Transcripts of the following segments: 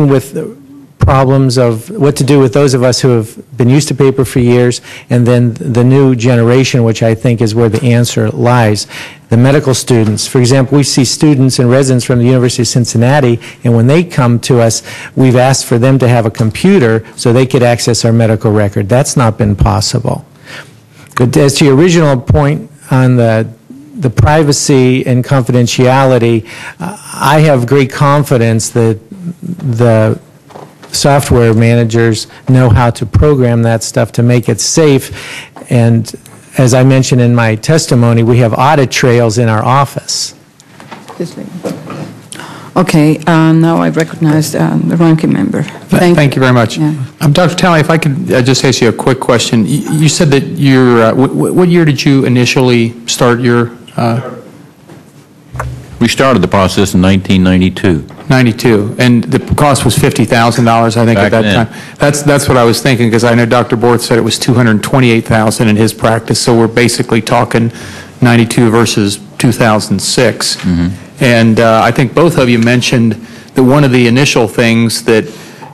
with problems of what to do with those of us who have been used to paper for years, and then the new generation, which I think is where the answer lies. The medical students, for example, we see students and residents from the University of Cincinnati, and when they come to us, we've asked for them to have a computer so they could access our medical record. That's not been possible. But as to your original point on the privacy and confidentiality, I have great confidence that the software managers know how to program that stuff to make it safe. And as I mentioned in my testimony, we have audit trails in our office. Okay, now I recognize the ranking member. Thank you very much. Yeah. Dr. Talley, if I could just ask you a quick question. You said that you're, what year did you initially start your? We started the process in 1992. 92, and the cost was $50,000, I think, at that time. That's what I was thinking, because I know Dr. Borth said it was $228,000 in his practice, so we're basically talking 92 versus 2006. And I think both of you mentioned that one of the initial things that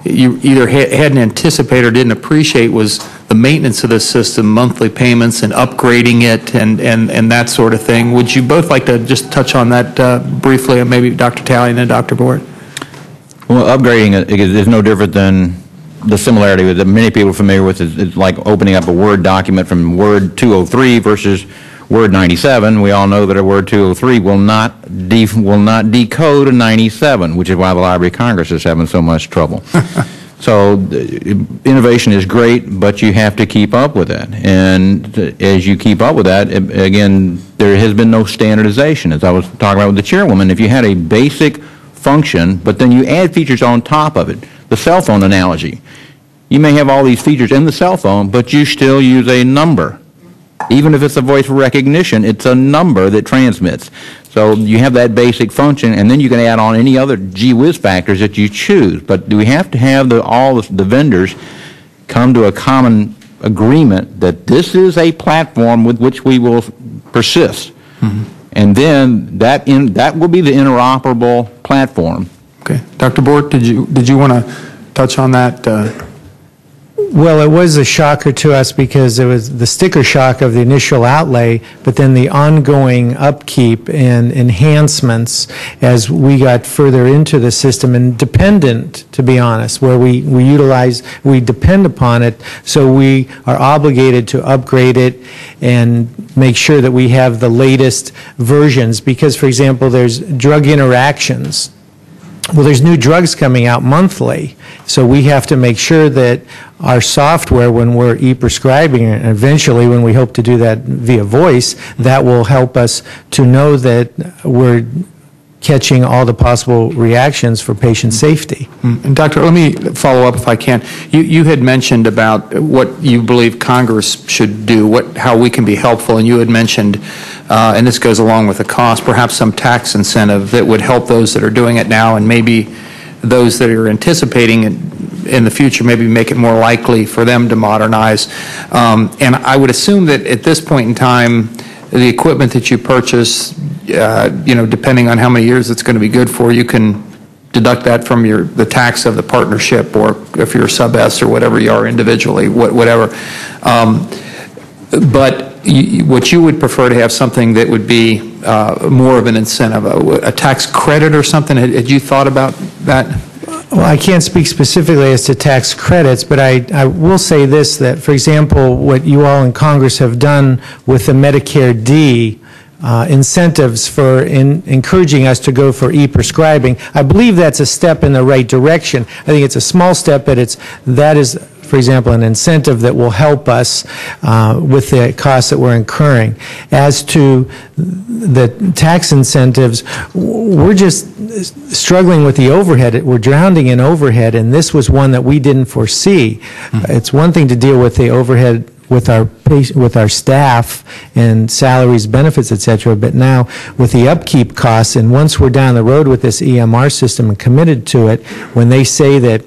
you either hadn't anticipated or didn't appreciate was the maintenance of the system, monthly payments and upgrading it and that sort of thing. Would you both like to just touch on that briefly, and maybe Dr. Talley and then Dr. Borth? Well, upgrading it is no different than the similarity that many people are familiar with. It's like opening up a Word document from Word 203 versus Word 97. We all know that a Word 203 will not decode a 97, which is why the Library of Congress is having so much trouble. So innovation is great, but you have to keep up with that. And as you keep up with that, again, there has been no standardization. As I was talking about with the chairwoman, if you had a basic function, but then you add features on top of it, the cell phone analogy, you may have all these features in the cell phone, but you still use a number. Even if it's a voice recognition, it's a number that transmits. So you have that basic function, and then you can add on any other gee whiz factors that you choose. But we have to have all the vendors come to a common agreement that this is a platform with which we will persist. And then that will be the interoperable platform. Okay. Dr. Borth, did you want to touch on that? Well, it was a shocker to us because it was the sticker shock of the initial outlay, but then the ongoing upkeep and enhancements as we got further into the system, and dependent, to be honest, where we depend upon it, so we are obligated to upgrade it and make sure that we have the latest versions. Because, for example, there's drug interactions. Well, there's new drugs coming out monthly, so we have to make sure that our software, when we're e-prescribing, and eventually when we hope to do that via voice, that will help us to know that we're catching all the possible reactions for patient safety. And Doctor, let me follow up if I can. You had mentioned about what you believe Congress should do, how we can be helpful, and you had mentioned, and this goes along with the cost, perhaps some tax incentive that would help those that are doing it now, and maybe those that are anticipating it in the future, maybe make it more likely for them to modernize. And I would assume that at this point in time, the equipment that you purchase, depending on how many years it's going to be good for, you can deduct that from the tax of the partnership, or if you're a sub-S or whatever you are individually, whatever. But what you would prefer to have something that would be more of an incentive, a tax credit or something. Had you thought about that? Well, I can't speak specifically as to tax credits, but I will say this, that, for example, what you all in Congress have done with the Medicare D, incentives for encouraging us to go for e-prescribing, I believe that's a step in the right direction. I think it's a small step, but that is, for example, an incentive that will help us with the costs that we're incurring. As to the tax incentives, we're just struggling with the overhead. We're drowning in overhead, and this was one that we didn't foresee. It's one thing to deal with the overhead with our staff and salaries, benefits, etc. But now with the upkeep costs, and once we're down the road with this EMR system and committed to it, when they say that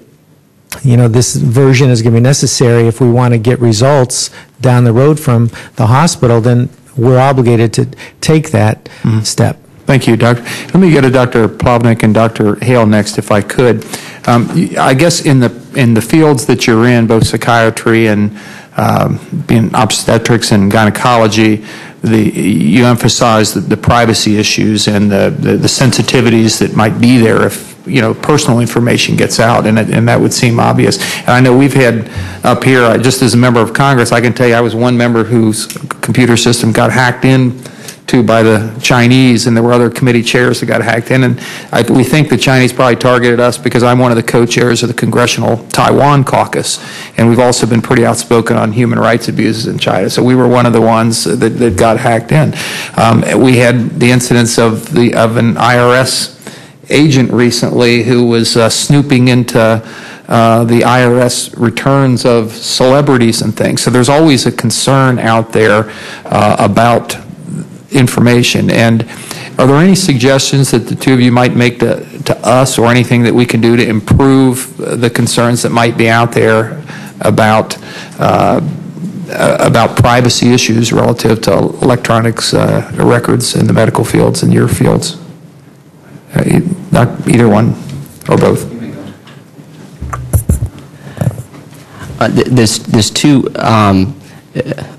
this version is going to be necessary if we want to get results down the road from the hospital, then we're obligated to take that step. Thank you, Doctor. Let me go to Dr. Plotnick and Dr. Hale next, if I could. I guess in the fields that you're in, both psychiatry and being obstetrics and gynecology, you emphasize the privacy issues and the sensitivities that might be there if personal information gets out, and that would seem obvious. And I know we've had up here, just as a member of Congress, I can tell you I was one member whose computer system got hacked into by the Chinese, and there were other committee chairs that got hacked in, and we think the Chinese probably targeted us because I'm one of the co-chairs of the Congressional Taiwan Caucus, and we've also been pretty outspoken on human rights abuses in China, so we were one of the ones that got hacked in. We had the incidents of an IRS agent recently who was snooping into the IRS returns of celebrities and things. So there's always a concern out there about information. And are there any suggestions that the two of you might make to us, or anything that we can do to improve the concerns that might be out there about privacy issues relative to electronics records in the medical fields and your fields? Not either one or both. There's two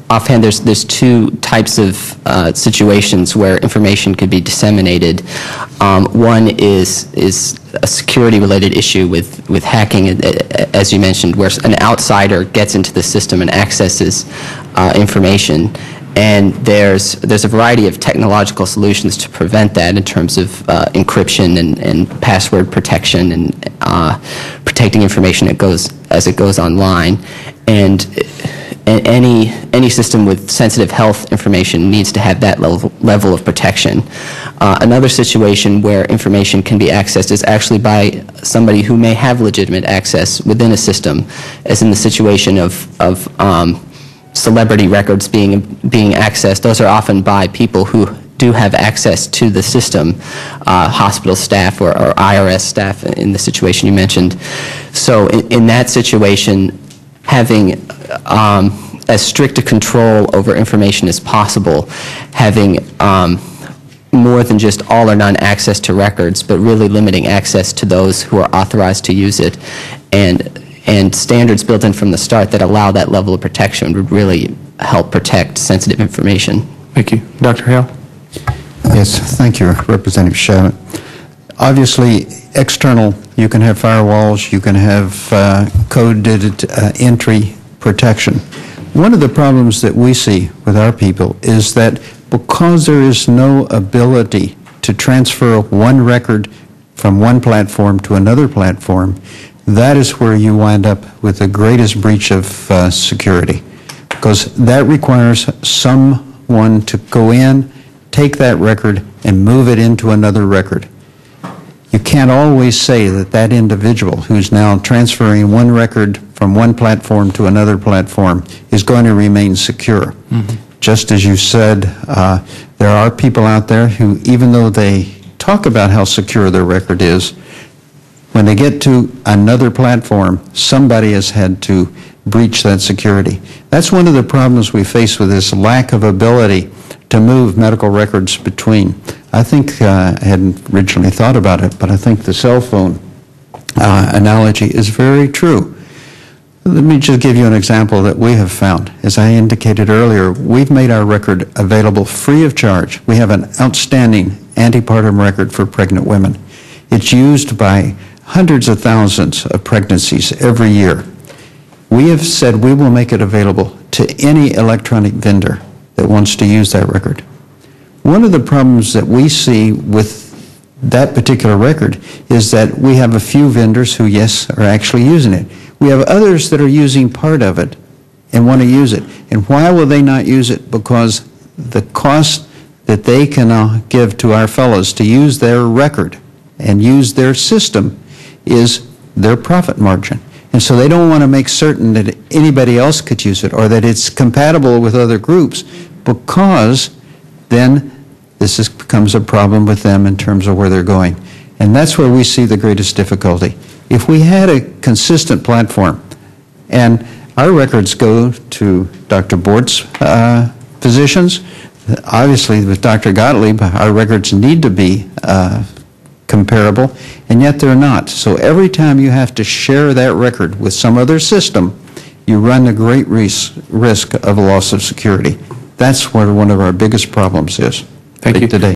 offhand. There's two types of situations where information could be disseminated. One is a security-related issue with hacking, as you mentioned, where an outsider gets into the system and accesses information. And there's a variety of technological solutions to prevent that in terms of encryption and password protection and protecting information as it goes online. And any system with sensitive health information needs to have that level of protection. Another situation where information can be accessed is actually by somebody who may have legitimate access within a system, as in the situation of celebrity records being accessed. Those are often by people who do have access to the system, hospital staff or IRS staff in the situation you mentioned. So in that situation, having as strict a control over information as possible, having more than just all or none access to records, but really limiting access to those who are authorized to use it, and standards built in from the start that allow that level of protection would really help protect sensitive information. Thank you. Dr. Hale? Yes, thank you, Representative Shavit. Obviously, external, you can have firewalls, you can have coded entry protection. One of the problems that we see with our people is that because there is no ability to transfer one record from one platform to another platform, that is where you wind up with the greatest breach of security, because that requires someone to go in, take that record, and move it into another record. You can't always say that that individual who's now transferring one record from one platform to another platform is going to remain secure. Mm-hmm. Just as you said, there are people out there who, even though they talk about how secure their record is, when they get to another platform, somebody has had to breach that security. That's one of the problems we face with this lack of ability to move medical records between. I think I hadn't originally thought about it, but I think the cell phone analogy is very true. Let me just give you an example that we have found. As I indicated earlier, we've made our record available free of charge. We have an outstanding antepartum record for pregnant women. It's used by hundreds of thousands of pregnancies every year. We have said we will make it available to any electronic vendor that wants to use that record. One of the problems that we see with that particular record is that we have a few vendors who, yes, are actually using it. We have others that are using part of it and want to use it. And why will they not use it? Because the cost that they can give to our fellows to use their record and use their system is their profit margin. And so they don't want to make certain that anybody else could use it or that it's compatible with other groups, because then this becomes a problem with them in terms of where they're going. And that's where we see the greatest difficulty. If we had a consistent platform, and our records go to Dr. Bort's physicians, obviously with Dr. Gottlieb, our records need to be comparable, and yet they're not. So every time you have to share that record with some other system, you run a great risk of a loss of security. That's where one of our biggest problems is Thank you. today.